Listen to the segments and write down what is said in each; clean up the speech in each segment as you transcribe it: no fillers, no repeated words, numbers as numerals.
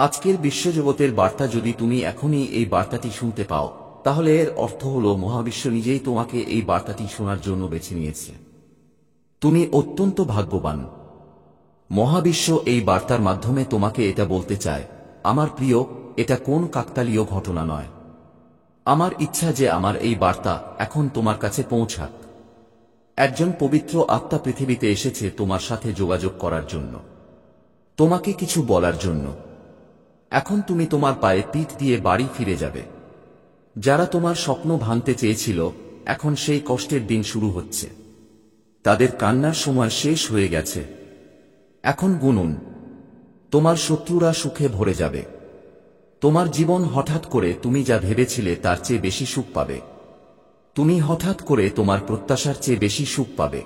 আজকের বিশ্বজগতের বার্তা যদি তুমি এখনই এই বার্তাটি শুনতে পাও, তাহলে এর অর্থ হল মহাবিশ্ব নিজেই তোমাকে এই বার্তাটি শোনার জন্য বেছে নিয়েছে। তুমি অত্যন্ত ভাগ্যবান। মহাবিশ্ব এই বার্তার মাধ্যমে তোমাকে এটা বলতে চায়, আমার প্রিয়, এটা কোন কাকতালীয় ঘটনা নয়। আমার ইচ্ছা যে আমার এই বার্তা এখন তোমার কাছে পৌঁছাক। একজন পবিত্র আত্মা পৃথিবীতে এসেছে তোমার সাথে যোগাযোগ করার জন্য, তোমাকে কিছু বলার জন্য। এখন তুমি তোমার পায়ে পিঠ দিয়ে বাড়ি ফিরে যাবে। যারা তোমার স্বপ্ন ভাঙতে চেয়েছিল, এখন সেই কষ্টের দিন শুরু হচ্ছে। তাদের কান্নার সময় শেষ হয়ে গেছে। এখন গুনুন, তোমার শত্রুরা সুখে ভরে যাবে। তোমার জীবন হঠাৎ করে তুমি যা ভেবেছিলে তার চেয়ে বেশি সুখ পাবে। তুমি হঠাৎ করে তোমার প্রত্যাশার চেয়ে বেশি সুখ পাবে।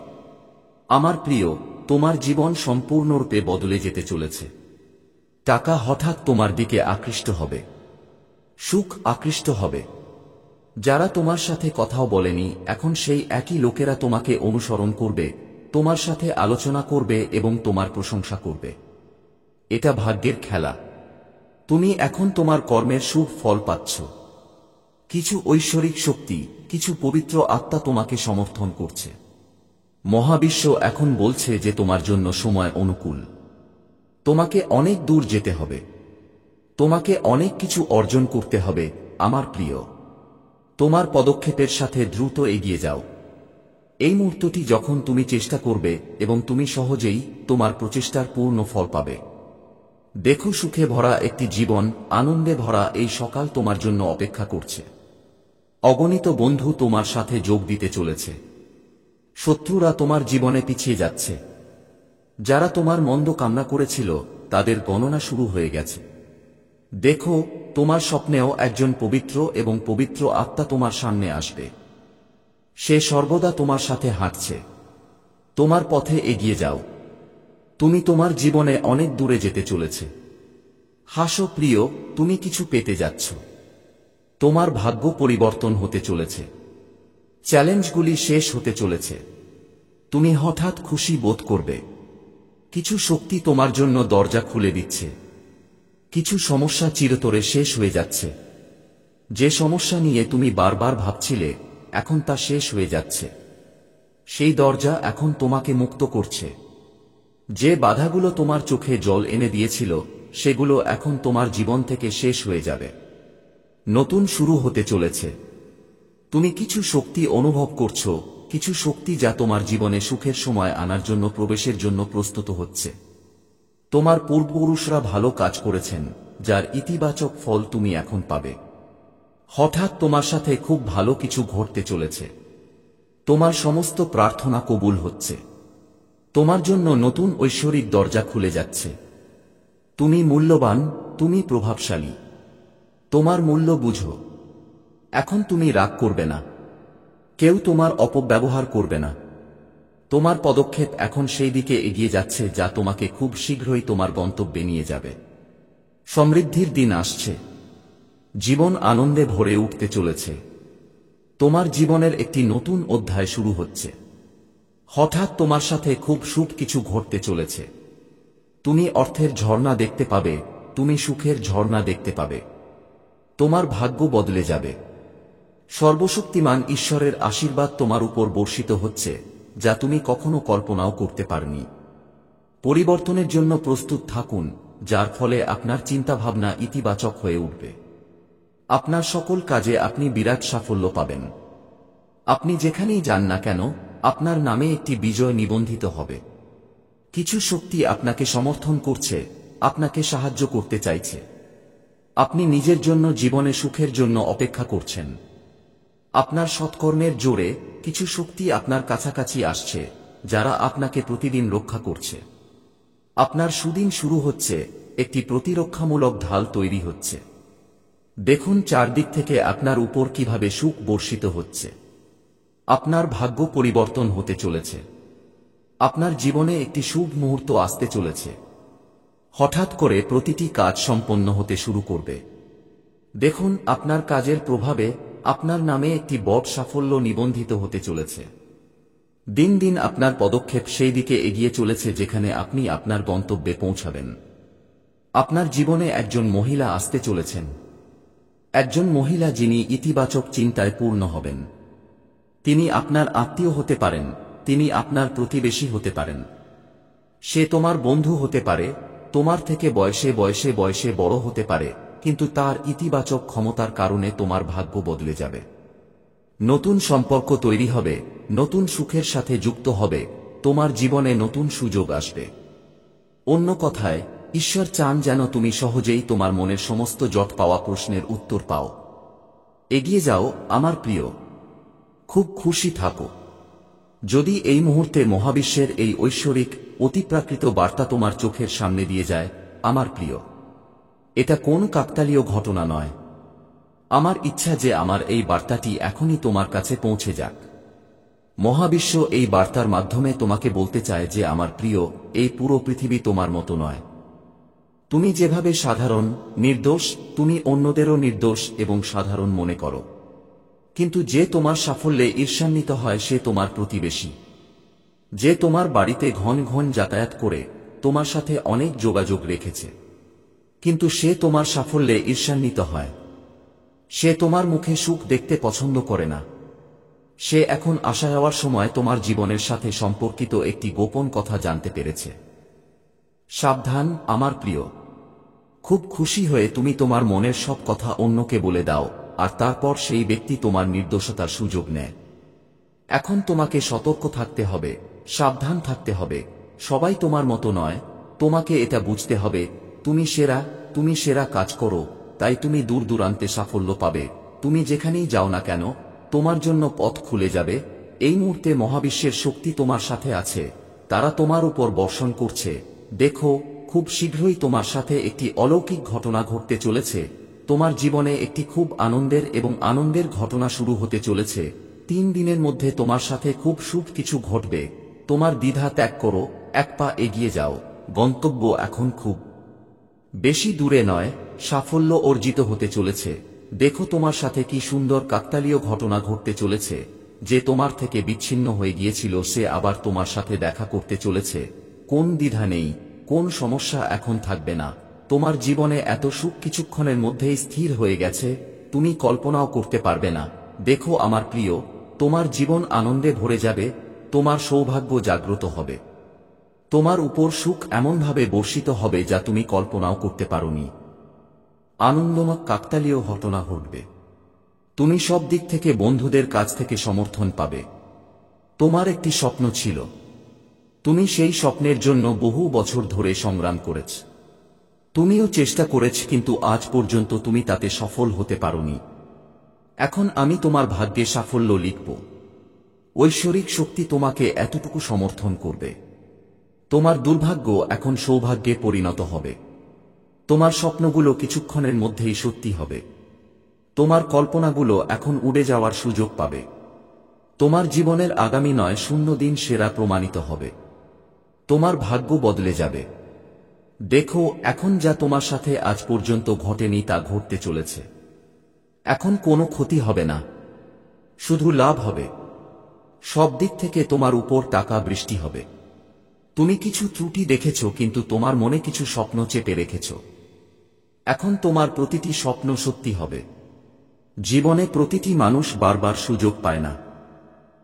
আমার প্রিয়, তোমার জীবন সম্পূর্ণরূপে বদলে যেতে চলেছে। টাকা হঠাৎ তোমার দিকে আকৃষ্ট হবে। সুখ আকৃষ্ট হবে। যারা তোমার সাথে কথাও বলেনি, এখন সেই একই লোকেরা তোমাকে অনুসরণ করবে, তোমার সাথে আলোচনা করবে এবং তোমার প্রশংসা করবে। এটা ভাগ্যের খেলা। তুমি এখন তোমার কর্মের শুভ ফল পাচ্ছ। কিছু ঐশ্বরিক শক্তি, কিছু পবিত্র আত্মা তোমাকে সমর্থন করছে। মহাবিশ্ব এখন বলছে যে তোমার জন্য সময় অনুকূল। তোমাকে অনেক দূর যেতে হবে। তোমাকে অনেক কিছু অর্জন করতে হবে, আমার প্রিয়। তোমার পদক্ষেপের সাথে দ্রুত এগিয়ে যাও। এই মুহূর্তটি যখন তুমি চেষ্টা করবে এবং তুমি সহজেই তোমার প্রচেষ্টার পূর্ণ ফল পাবে। দেখো, সুখে ভরা একটি জীবন, আনন্দে ভরা এই সকাল তোমার জন্য অপেক্ষা করছে। অগণিত বন্ধু তোমার সাথে যোগ দিতে চলেছে। শত্রুরা তোমার জীবনে পিছিয়ে যাচ্ছে। যারা তোমার মন্দ কামনা করেছিল, তাদের গণনা শুরু হয়ে গেছে। দেখো, তোমার স্বপ্নেও একজন পবিত্র এবং পবিত্র আত্মা তোমার সামনে আসবে। সে সর্বদা তোমার সাথে হাঁটছে। তোমার পথে এগিয়ে যাও। তুমি তোমার জীবনে অনেক দূরে যেতে চলেছে। হাসো প্রিয়, তুমি কিছু পেতে যাচ্ছ। তোমার ভাগ্য পরিবর্তন হতে চলেছে। চ্যালেঞ্জগুলি শেষ হতে চলেছে। তুমি হঠাৎ খুশি বোধ করবে। কিছু শক্তি তোমার জন্য দরজা খুলে দিচ্ছে। কিছু সমস্যা চিরতরে শেষ হয়ে যাচ্ছে। যে সমস্যা নিয়ে তুমি বারবার ভাবছিলে, এখন তা শেষ হয়ে যাচ্ছে। সেই দরজা এখন তোমাকে মুক্ত করছে। যে বাধাগুলো তোমার চোখে জল এনে দিয়েছিল, সেগুলো এখন তোমার জীবন থেকে শেষ হয়ে যাবে। নতুন শুরু হতে চলেছে। তুমি কিছু শক্তি অনুভব করছো, কিছু শক্তি যা তোমার জীবনে সুখের সময় আনার জন্য প্রবেশের জন্য প্রস্তুত হচ্ছে। তোমার পূর্বপুরুষরা ভালো কাজ করেছেন, যার ইতিবাচক ফল তুমি এখন পাবে। হঠাৎ তোমার সাথে খুব ভালো কিছু ঘটতে চলেছে। তোমার সমস্ত প্রার্থনা কবুল হচ্ছে। তোমার জন্য নতুন ঐশ্বরিক দরজা খুলে যাচ্ছে। তুমি মূল্যবান, তুমি প্রভাবশালী। তোমার মূল্য বুঝো। এখন তুমি রাগ করবে না। কেউ তোমার অপব্যবহার করবে না। তোমার পদক্ষেপ এখন সেই দিকে এগিয়ে যাচ্ছে যা তোমাকে খুব শীঘ্রই তোমার গন্তব্যে নিয়ে যাবে। সমৃদ্ধির দিন আসছে। জীবন আনন্দে ভরে উঠতে চলেছে। তোমার জীবনের একটি নতুন অধ্যায় শুরু হচ্ছে। হঠাৎ তোমার সাথে খুব শুভ কিছু ঘটতে চলেছে। তুমি অর্থের ঝর্ণা দেখতে পাবে, তুমি সুখের ঝর্ণা দেখতে পাবে। তোমার ভাগ্য বদলে যাবে। সর্বশক্তিমান ঈশ্বরের আশীর্বাদ তোমার উপর বর্ষিত হচ্ছে, যা তুমি কখনো কল্পনাও করতে পারনি। পরিবর্তনের জন্য প্রস্তুত থাকুন, যার ফলে আপনার চিন্তাভাবনা ইতিবাচক হয়ে উঠবে। আপনার সকল কাজে আপনি বিরাট সাফল্য পাবেন। আপনি যেখানেই যান না কেন, আপনার নামে একটি বিজয় নিবন্ধিত হবে। কিছু শক্তি আপনাকে সমর্থন করছে, আপনাকে সাহায্য করতে চাইছে। আপনি নিজের জন্য জীবনে সুখের জন্য অপেক্ষা করছেন। আপনার সৎকর্মের জোরে কিছু শক্তি আপনার কাছাকাছি আসছে, যারা আপনাকে প্রতিদিন রক্ষা করছে। আপনার সুদিন শুরু হচ্ছে, একটি প্রতিরক্ষামূলক ঢাল তৈরি হচ্ছে। দেখুন চারদিক থেকে আপনার উপর কিভাবে সুখ বর্ষিত হচ্ছে। আপনার ভাগ্য পরিবর্তন হতে চলেছে। আপনার জীবনে একটি শুভ মুহূর্ত আসতে চলেছে। হঠাৎ করে প্রতিটি কাজ সম্পন্ন হতে শুরু করবে। দেখুন আপনার কাজের প্রভাবে আপনার নামে একটি বড় সাফল্য নিবন্ধিত হতে চলেছে। দিন দিন আপনার পদক্ষেপ সেই দিকে এগিয়ে চলেছে যেখানে আপনি আপনার গন্তব্যে পৌঁছাবেন। আপনার জীবনে একজন মহিলা আসতে চলেছেন, একজন মহিলা যিনি ইতিবাচক চিন্তায় পূর্ণ হবেন। তিনি আপনার আত্মীয় হতে পারেন, তিনি আপনার প্রতিবেশী হতে পারেন, সে তোমার বন্ধু হতে পারে, তোমার থেকে বয়সে বড় হতে পারে, কিন্তু তার ইতিবাচক ক্ষমতার কারণে তোমার ভাগ্য বদলে যাবে। নতুন সম্পর্ক তৈরি হবে, নতুন সুখের সাথে যুক্ত হবে, তোমার জীবনে নতুন সুযোগ আসবে। অন্য কথায়, ঈশ্বর চান যেন তুমি সহজেই তোমার মনের সমস্ত জট পাওয়া প্রশ্নের উত্তর পাও। এগিয়ে যাও আমার প্রিয়, খুব খুশি থাকো। যদি এই মুহূর্তে মহাবিশ্বের এই ঐশ্বরিক অতিপ্রাকৃত বার্তা তোমার চোখের সামনে দিয়ে যায়, আমার প্রিয়, এটা কোন কাকতালীয় ঘটনা নয়। আমার ইচ্ছা যে আমার এই বার্তাটি এখনই তোমার কাছে পৌঁছে যাক। মহাবিশ্ব এই বার্তার মাধ্যমে তোমাকে বলতে চায় যে আমার প্রিয়, এই পুরো পৃথিবী তোমার মতো নয়। তুমি যেভাবে সাধারণ, নির্দোষ, তুমি অন্যদেরও নির্দোষ এবং সাধারণ মনে করো। কিন্তু যে তোমার সাফল্যে ঈর্ষান্বিত হয় সে তোমার প্রতিবেশী। যে তোমার বাড়িতে ঘন ঘন যাতায়াত করে তোমার সাথে অনেক যোগাযোগ রেখেছে, কিন্তু সে তোমার সাফল্যে ঈর্ষান্বিত হয়। সে তোমার মুখে সুখ দেখতে পছন্দ করে না। সে এখন আসা যাওয়ার সময় তোমার জীবনের সাথে সম্পর্কিত একটি গোপন কথা জানতে পেরেছে। সাবধান আমার প্রিয়, খুব খুশি হয়ে তুমি তোমার মনের সব কথা অন্যকে বলে দাও, আর তারপর সেই ব্যক্তি তোমার নির্দোষতার সুযোগ নেয়। এখন তোমাকে সতর্ক থাকতে হবে, সাবধান থাকতে হবে। সবাই তোমার মতো নয়, তোমাকে এটা বুঝতে হবে। তুমি সেরা কাজ করো, তাই তুমি দূর দূরান্তে সাফল্য পাবে। তুমি যেখানেই যাও না কেন, তোমার জন্য পথ খুলে যাবে। এই মুহূর্তে মহাবিশ্বের শক্তি তোমার সাথে আছে, তারা তোমার উপর বর্ষণ করছে। দেখো, খুব শীঘ্রই তোমার সাথে একটি অলৌকিক ঘটনা ঘটতে চলেছে। তোমার জীবনে একটি খুব আনন্দের ঘটনা শুরু হতে চলেছে। 3 দিনের মধ্যে তোমার সাথে খুব শুভ কিছু ঘটবে। তোমার দ্বিধা ত্যাগ করো, এক পা এগিয়ে যাও। গন্তব্য এখন খুব বেশি দূরে নয়, সাফল্য অর্জিত হতে চলেছে। দেখো তোমার সাথে কি সুন্দর কাকতালীয় ঘটনা ঘটতে চলেছে। যে তোমার থেকে বিচ্ছিন্ন হয়ে গিয়েছিল সে আবার তোমার সাথে দেখা করতে চলেছে। কোন দ্বিধা নেই, কোন সমস্যা এখন থাকবে না। তোমার জীবনে এত সুখ কিছুক্ষণের মধ্যেই স্থির হয়ে গেছে, তুমি কল্পনাও করতে পারবে না। দেখো আমার প্রিয়, তোমার জীবন আনন্দে ভরে যাবে, তোমার সৌভাগ্য জাগ্রত হবে। তোমার উপর সুখ এমনভাবে বর্ষিত হবে যা তুমি কল্পনাও করতে পারোনি। আনন্দময় কাকতালীয় ঘটনা ঘটবে। তুমি সব দিক থেকে বন্ধুদের কাছ থেকে সমর্থন পাবে। তোমার একটি স্বপ্ন ছিল, তুমি সেই স্বপ্নের জন্য বহু বছর ধরে সংগ্রাম করেছ। তুমিও চেষ্টা করেছ, কিন্তু আজ পর্যন্ত তুমি তাতে সফল হতে পারোনি। এখন আমি তোমার ভাগ্যে সাফল্য লিখব। ঐশ্বরিক শক্তি তোমাকে এতটুকু সমর্থন করবে। তোমার দুর্ভাগ্য এখন সৌভাগ্যে পরিণত হবে। তোমার স্বপ্নগুলো কিছুক্ষণের মধ্যেই সত্যি হবে। তোমার কল্পনাগুলো এখন উড়ে যাওয়ার সুযোগ পাবে। তোমার জীবনের আগামী 9 দিন সেরা প্রমাণিত হবে। তোমার ভাগ্য বদলে যাবে। দেখো, এখন যা তোমার সাথে আজ পর্যন্ত ঘটেনি তা ঘটতে চলেছে। এখন কোনো ক্ষতি হবে না, শুধু লাভ হবে। সব দিক থেকে তোমার উপর টাকা বৃষ্টি হবে। তুমি কিছু ত্রুটি দেখেছ, কিন্তু তোমার মনে কিছু স্বপ্ন চেপে রেখেছ। এখন তোমার প্রতিটি স্বপ্ন সত্যি হবে। জীবনে প্রতিটি মানুষ বারবার সুযোগ পায় না।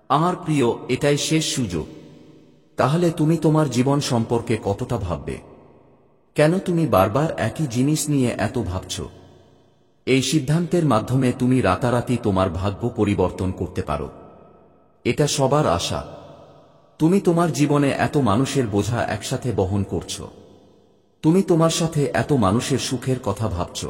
আমার প্রিয়, এটাই শেষ সুযোগ। তাহলে তুমি তোমার জীবন সম্পর্কে কতটা ভাববে? কেন তুমি বারবার একই জিনিস নিয়ে এত ভাবছ? এই সিদ্ধান্তের মাধ্যমে তুমি রাতারাতি তোমার ভাগ্য পরিবর্তন করতে পারো। এটা সবার আশা। তুমি তোমার জীবনে এত মানুষের বোঝা একসাথে বহন করছ। তুমি তোমার সাথে এত মানুষের সুখের কথা ভাবছ।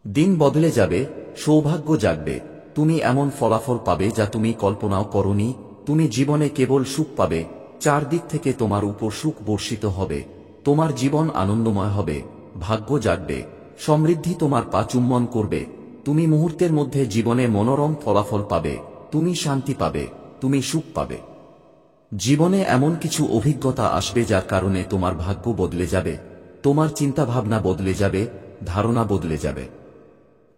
দিন বদলে যাবে, সৌভাগ্য জাগবে। তুমি এমন ফলাফল পাবে যা তুমি কল্পনাও করনি। তুমি জীবনে কেবল সুখ পাবে, চারদিক থেকে তোমার উপর সুখ বর্ষিত হবে। তোমার জীবন আনন্দময় হবে, ভাগ্য জাগবে, সমৃদ্ধি তোমার পা চুম্বন করবে। তুমি মুহূর্তের মধ্যে জীবনে মনোরম ফলাফল পাবে। তুমি শান্তি পাবে, তুমি সুখ পাবে। জীবনে এমন কিছু অভিজ্ঞতা আসবে যার কারণে তোমার ভাগ্য বদলে যাবে, তোমার চিন্তাভাবনা বদলে যাবে, ধারণা বদলে যাবে।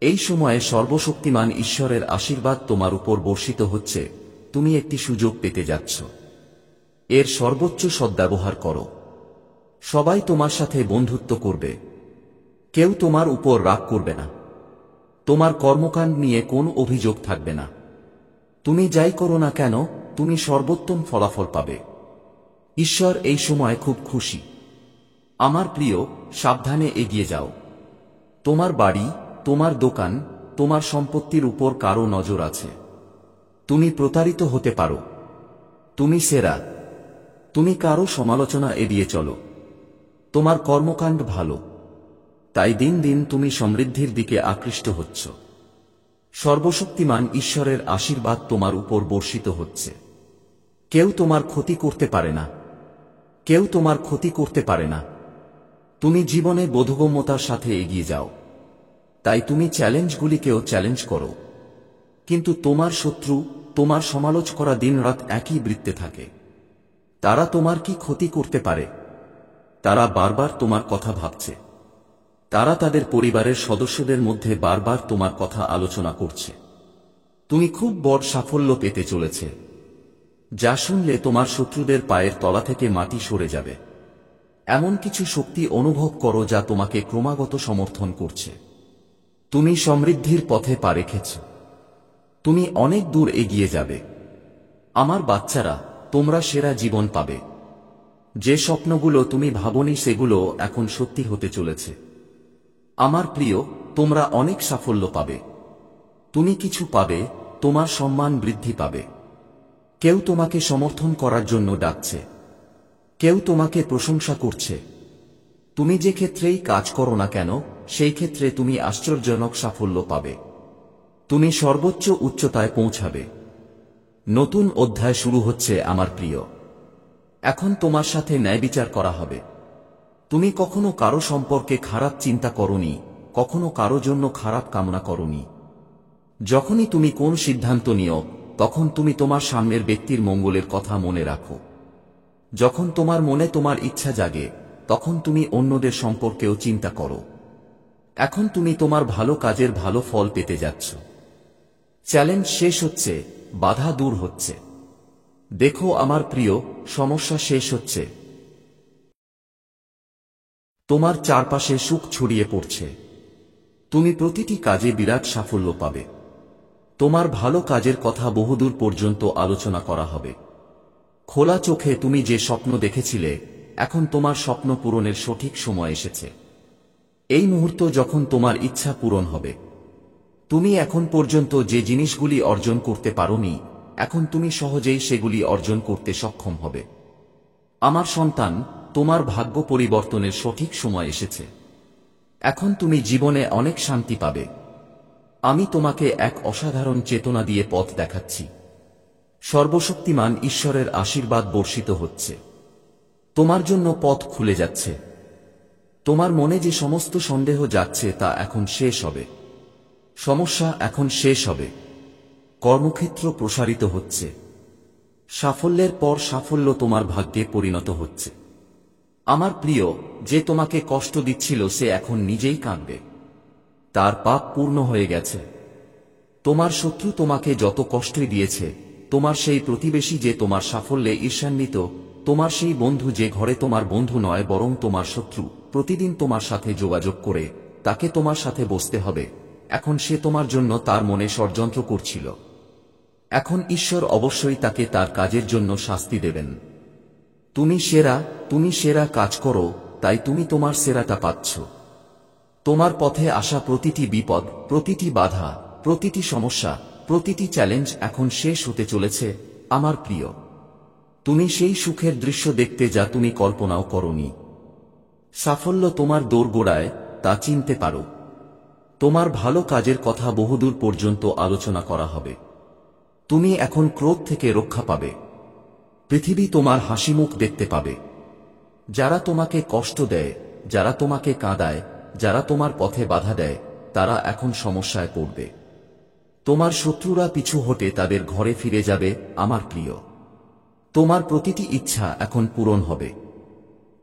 এই সময়ে সর্বশক্তিমান ঈশ্বরের আশীর্বাদ তোমার উপর বর্ষিত হচ্ছে। তুমি একটি সুযোগ পেতে যাচ্ছ। এর সর্বোচ্চ সদ্ব্যবহার করো। সবাই তোমার সাথে বন্ধুত্ব করবে। কেউ তোমার উপর রাগ করবে না। তোমার কর্মকাণ্ড নিয়ে কোনো অভিযোগ থাকবে না। তুমি যাই করো না কেন, তুমি সর্বোত্তম ফলাফল পাবে। ঈশ্বর এই সময় খুব খুশি। আমার প্রিয়, সাবধানে এগিয়ে যাও। তোমার বাড়ি, তোমার দোকান, তোমার সম্পত্তির উপর কারো নজর আছে। তুমি প্রতারিত হতে পারো। তুমি সেরা। তুমি কারো সমালোচনা এড়িয়ে চলো। তোমার কর্মকাণ্ড ভালো, তাই দিন দিন তুমি সমৃদ্ধির দিকে আকৃষ্ট হচ্ছ। সর্বশক্তিমান ঈশ্বরের আশীর্বাদ তোমার উপর বর্ষিত হচ্ছে। কেউ তোমার ক্ষতি করতে পারে না। কেউ তোমার ক্ষতি করতে পারে না। তুমি জীবনে বোধগম্যতার সাথে এগিয়ে যাও। তাই তুমি চ্যালেঞ্জগুলিকেও চ্যালেঞ্জ করো। কিন্তু তোমার শত্রু, তোমার সমালোচকরা দিনরাত একই বৃত্তে থাকে। তারা তোমার কি ক্ষতি করতে পারে? তারা বারবার তোমার কথা ভাবছে। তারা তাদের পরিবারের সদস্যদের মধ্যে বারবার তোমার কথা আলোচনা করছে। তুমি খুব বড় সাফল্য পেতে চলেছে, যা শুনলে তোমার শত্রুদের পায়ের তলা থেকে মাটি সরে যাবে। এমন কিছু শক্তি অনুভব করো যা তোমাকে ক্রমাগত সমর্থন করছে। তুমি সমৃদ্ধির পথে পা রেখেছ। তুমি অনেক দূর এগিয়ে যাবে। আমার বাচ্চারা, তোমরা সেরা জীবন পাবে। যে স্বপ্নগুলো তুমি ভাবনি সেগুলো এখন সত্যি হতে চলেছে। আমার প্রিয়, তোমরা অনেক সাফল্য পাবে। তুমি কিছু পাবে, তোমার সম্মান বৃদ্ধি পাবে। কেউ তোমাকে সমর্থন করার জন্য ডাকছে। কেউ তোমাকে প্রশংসা করছে। তুমি যে ক্ষেত্রেই কাজ করো না কেন, সেই ক্ষেত্রে তুমি আশ্চর্যজনক সাফল্য পাবে। তুমি সর্বোচ্চ উচ্চতায় পৌঁছাবে। নতুন অধ্যায় শুরু হচ্ছে আমার প্রিয়। এখন তোমার সাথে ন্যায়বিচার করা হবে। তুমি কখনো কারো সম্পর্কে খারাপ চিন্তা করনি, কখনো কারো জন্য খারাপ কামনা করনি। যখনই তুমি কোন সিদ্ধান্ত নিও, তখন তুমি তোমার সামনের ব্যক্তির মঙ্গলের কথা মনে রাখো। যখন তোমার মনে তোমার ইচ্ছা জাগে, তখন তুমি অন্যদের সম্পর্কেও চিন্তা করো। এখন তুমি তোমার ভালো কাজের ভালো ফল পেতে যাচ্ছ। চ্যালেঞ্জ শেষ হচ্ছে, বাধা দূর হচ্ছে। দেখো আমার প্রিয়, সমস্যা শেষ হচ্ছে। তোমার চারপাশে সুখ ছড়িয়ে পড়ছে। তুমি প্রতিটি কাজে বিরাট সাফল্য পাবে। তোমার ভালো কাজের কথা বহুদূর পর্যন্ত আলোচনা করা হবে। খোলা চোখে তুমি যে স্বপ্ন দেখেছিলে, এখন তোমার স্বপ্ন পূরণের সঠিক সময় এসেছে। এই মুহূর্ত যখন তোমার ইচ্ছা পূরণ হবে। তুমি এখন পর্যন্ত যে জিনিসগুলি অর্জন করতে পারোনি, এখন তুমি সহজেই সেগুলি অর্জন করতে সক্ষম হবে। আমার সন্তান, তোমার ভাগ্য পরিবর্তনের সঠিক সময় এসেছে। এখন তুমি জীবনে অনেক শান্তি পাবে। আমি তোমাকে এক অসাধারণ চেতনা দিয়ে পথ দেখাচ্ছি। সর্বশক্তিমান ঈশ্বরের আশীর্বাদ বর্ষিত হচ্ছে। তোমার জন্য পথ খুলে যাচ্ছে। তোমার মনে যে সমস্ত সন্দেহ যাচ্ছে তা এখন শেষ হবে। সমস্যা এখন শেষ হবে। কর্মক্ষেত্র প্রসারিত হচ্ছে। সাফল্যের পর সাফল্য তোমার ভাগ্যে পরিণত হচ্ছে। আমার প্রিয়, যে তোমাকে কষ্ট দিচ্ছিল সে এখন নিজেই কাঁদবে। তার পাপ পূর্ণ হয়ে গেছে। তোমার শত্রু তোমাকে যত কষ্টই দিয়েছে, তোমার সেই প্রতিবেশী যে তোমার সাফল্যে ঈর্ষান্বিত, তোমার সেই বন্ধু যে ঘরে তোমার বন্ধু নয় বরং তোমার শত্রু, প্রতিদিন তোমার সাথে যোগাযোগ করে তাকে তোমার সাথে বসতে হবে, এখন সে তোমার জন্য তার মনে ষড়যন্ত্র করছিল। এখন ঈশ্বর অবশ্যই তাকে তার কাজের জন্য শাস্তি দেবেন। তুমি সেরা কাজ করো, তাই তুমি তোমার সেরাটা পাচ্ছ। তোমার পথে আসা প্রতিটি বিপদ, প্রতিটি বাধা, প্রতিটি সমস্যা, প্রতিটি চ্যালেঞ্জ এখন শেষ হতে চলেছে আমার প্রিয়। তুমি সেই সুখের দৃশ্য দেখতে যা তুমি কল্পনাও করনি। সাফল্য তোমার দোরগোড়ায়, তা চিনতে পারো। তোমার ভালো কাজের কথা বহুদূর পর্যন্ত আলোচনা করা হবে। তুমি এখন ক্রোধ থেকে রক্ষা পাবে। পৃথিবী তোমার হাসিমুখ দেখতে পাবে। যারা তোমাকে কষ্ট দেয়, যারা তোমাকে কাঁদায়, যারা তোমার পথে বাধা দেয়, তারা এখন সমস্যায় পড়বে। তোমার শত্রুরা পিছু হটে তাদের ঘরে ফিরে যাবে আমার প্রিয়। তোমার প্রতিটি ইচ্ছা এখন পূরণ হবে।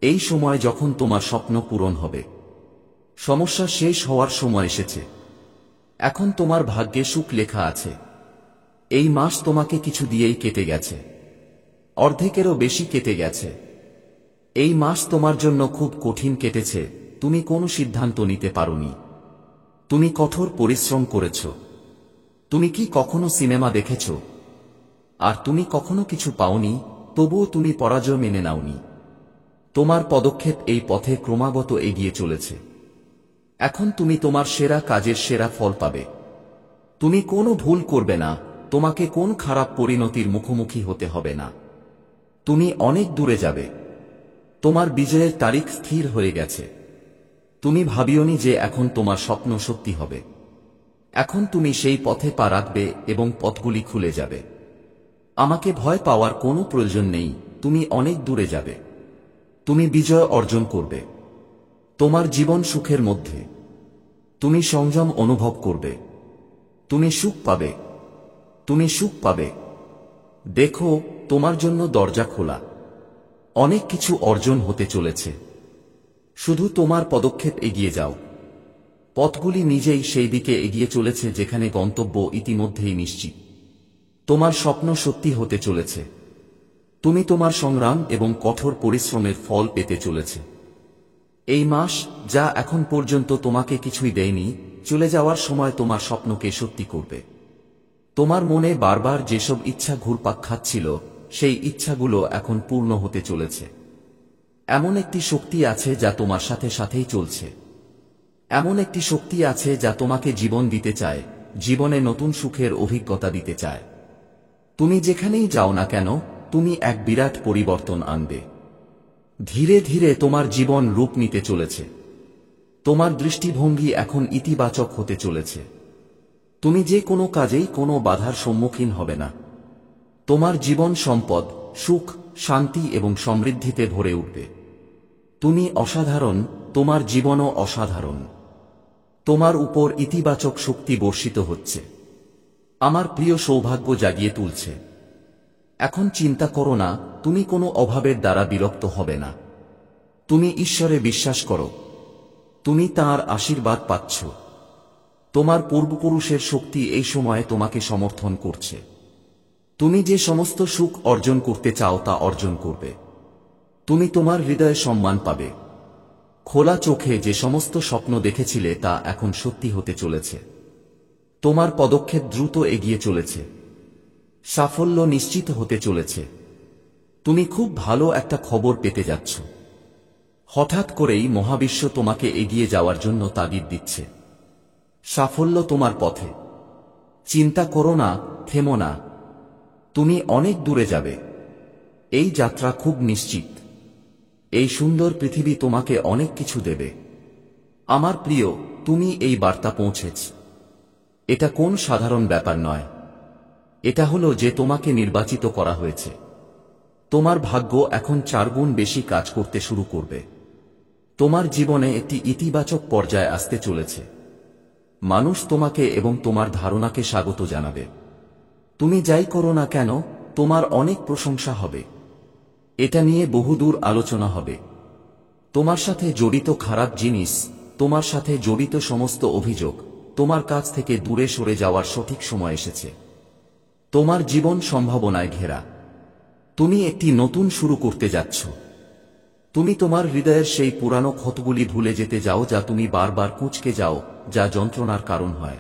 এই সময় যখন তোমার স্বপ্ন পূরণ হবে। সমস্যা শেষ হওয়ার সময় এসেছে। এখন তোমার ভাগ্যে সুখ লেখা আছে। এই মাস তোমাকে কিছু দিয়েই কেটে গেছে। অর্ধেকেরও বেশি কেটে গেছে। এই মাস তোমার জন্য খুব কঠিন কেটেছে, তুমি কোনো সিদ্ধান্ত নিতে পারোনি। তুমি কঠোর পরিশ্রম করেছ। তুমি কি কখনো সিনেমা দেখেছ? আর তুমি কখনো কিছু পাওনি, তবুও তুমি পরাজয় মেনে নাওনি। তোমার পদক্ষেপ এই পথে ক্রমাগত এগিয়ে চলেছে। এখন তুমি তোমার সেরা কাজের সেরা ফল পাবে। তুমি কোনো ভুল করবে না, তোমাকে কোন খারাপ পরিণতির মুখোমুখি হতে হবে না। তুমি অনেক দূরে যাবে। তোমার বিজয়ের তারিখ স্থির হয়ে গেছে। তুমি ভাবিওনি যে এখন তোমার স্বপ্ন সত্যি হবে। এখন তুমি সেই পথে পা রাখবে এবং পথগুলি খুলে যাবে। আমাকে ভয় পাওয়ার কোনো প্রয়োজন নেই, তুমি অনেক দূরে যাবে। তুমি বিজয় অর্জন করবে। তোমার জীবন সুখের মধ্যে। তুমি সংযম অনুভব করবে। তুমি সুখ পাবে। তুমি সুখ পাবে। দেখো, তোমার জন্য দরজা খোলা। অনেক কিছু অর্জন হতে চলেছে। শুধু তোমার পদক্ষেপ এগিয়ে যাও। পথগুলি নিজেই সেই দিকে এগিয়ে চলেছে যেখানে গন্তব্য ইতিমধ্যেই নিশ্চিত। তোমার স্বপ্ন সত্যি হতে চলেছে। তুমি তোমার সংগ্রাম এবং কঠোর পরিশ্রমের ফল পেতে চলেছে। এই মাস, যা এখন পর্যন্ত তোমাকে কিছুই দেয়নি, চলে যাওয়ার সময় তোমার স্বপ্নকে সত্যি করবে। তোমার মনে বারবার যেসব ইচ্ছা ঘুরপাক খাচ্ছিল, সেই ইচ্ছাগুলো এখন পূর্ণ হতে চলেছে। এমন একটি শক্তি আছে যা তোমার সাথে সাথেই চলছে। এমন একটি শক্তি আছে যা তোমাকে জীবন দিতে চায়, জীবনে নতুন সুখের অভিজ্ঞতা দিতে চায়। তুমি যেখানেই যাও না কেন, তুমি এক বিরাট পরিবর্তন আনবে। ধীরে ধীরে তোমার জীবন রূপ নিতে চলেছে। তোমার দৃষ্টিভঙ্গি এখন ইতিবাচক হতে চলেছে। তুমি যে কোনো কাজেই কোনো বাধার সম্মুখীন হবে না। তোমার জীবন সম্পদ, সুখ, শান্তি এবং সমৃদ্ধিতে ভরে উঠবে। তুমি অসাধারণ, তোমার জীবনও অসাধারণ। তোমার উপর ইতিবাচক শক্তি বর্ষিত হচ্ছে। আমার প্রিয় সৌভাগ্য জাগিয়ে তুলছে। এখন চিন্তা করো না, তুমি কোনো অভাবের দ্বারা বিরক্ত হবে না। তুমি ঈশ্বরে বিশ্বাস করো। তুমি তাঁর আশীর্বাদ পাচ্ছ। তোমার পূর্বপুরুষের শক্তি এই সময়ে তোমাকে সমর্থন করছে। তুমি যে সমস্ত সুখ অর্জন করতে চাও তা অর্জন করবে। তুমি তোমার হৃদয়ে সম্মান পাবে। খোলা চোখে যে সমস্ত স্বপ্ন দেখেছিলে তা এখন সত্যি হতে চলেছে। তোমার পদক্ষেপ দ্রুত এগিয়ে চলেছে। সাফল্য নিশ্চিত হতে চলেছে। তুমি খুব ভালো একটা খবর পেতে যাচ্ছ। হঠাৎ করেই মহাবিশ্ব তোমাকে এগিয়ে যাওয়ার জন্য তাগিদ দিচ্ছে। সাফল্য তোমার পথে। চিন্তা করো না, থেমো না। তুমি অনেক দূরে যাবে। এই যাত্রা খুব নিশ্চিত। এই সুন্দর পৃথিবী তোমাকে অনেক কিছু দেবে। আমার প্রিয়, তুমি এই বার্তা পৌঁছেছ। এটা কোন সাধারণ ব্যাপার নয়। এটা হলো যে তোমাকে নির্বাচিত করা হয়েছে। তোমার ভাগ্য এখন 4 গুণ বেশি কাজ করতে শুরু করবে। তোমার জীবনে একটি ইতিবাচক পর্যায়ে আসতে চলেছে। মানুষ তোমাকে এবং তোমার ধারণাকে স্বাগত জানাবে। তুমি যাই করো না কেন, তোমার অনেক প্রশংসা হবে। এটা নিয়ে বহুদূর আলোচনা হবে। তোমার সাথে জড়িত খারাপ জিনিস, তোমার সাথে জড়িত সমস্ত অভিযোগ, তোমার কাছ থেকে দূরে সরে যাওয়ার সঠিক সময় এসেছে। তোমার জীবন সম্ভাবনায় ঘেরা। তুমি একটি নতুন শুরু করতে যাচ্ছ। তুমি তোমার হৃদয়ের সেই পুরানো ক্ষতগুলি ভুলে যেতে যাও যা তুমি বারবার কুঁচকে যাও, যা যন্ত্রণার কারণ হয়।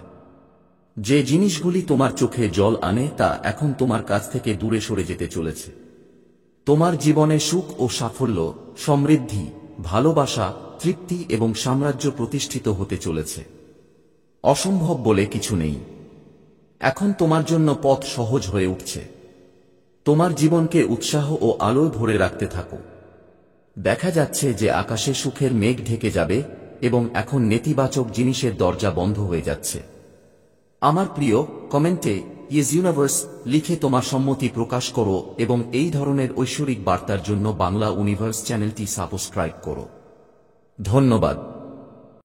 যে জিনিসগুলি তোমার চোখে জল আনে তা এখন তোমার কাছ থেকে দূরে সরে যেতে চলেছে। তোমার জীবনে সুখ ও সাফল্য, সমৃদ্ধি, ভালোবাসা, তৃপ্তি এবং সাম্রাজ্য প্রতিষ্ঠিত হতে চলেছে। অসম্ভব বলে কিছু নেই। এখন তোমার জন্য পথ সহজ হয়ে উঠছে। তোমার জীবনকে উৎসাহ ও আলোয় ভরে রাখতে থাকো। দেখা যাচ্ছে যে আকাশে সুখের মেঘ ঢেকে যাবে এবং এখন নেতিবাচক জিনিসের দরজা বন্ধ হয়ে যাচ্ছে। আমার প্রিয়, কমেন্টে ইয়েস ইউনিভার্স লিখে তোমার সম্মতি প্রকাশ করো এবং এই ধরনের ঐশ্বরিক বার্তার জন্য বাংলা ইউনিভার্স চ্যানেলটি সাবস্ক্রাইব করো। ধন্যবাদ।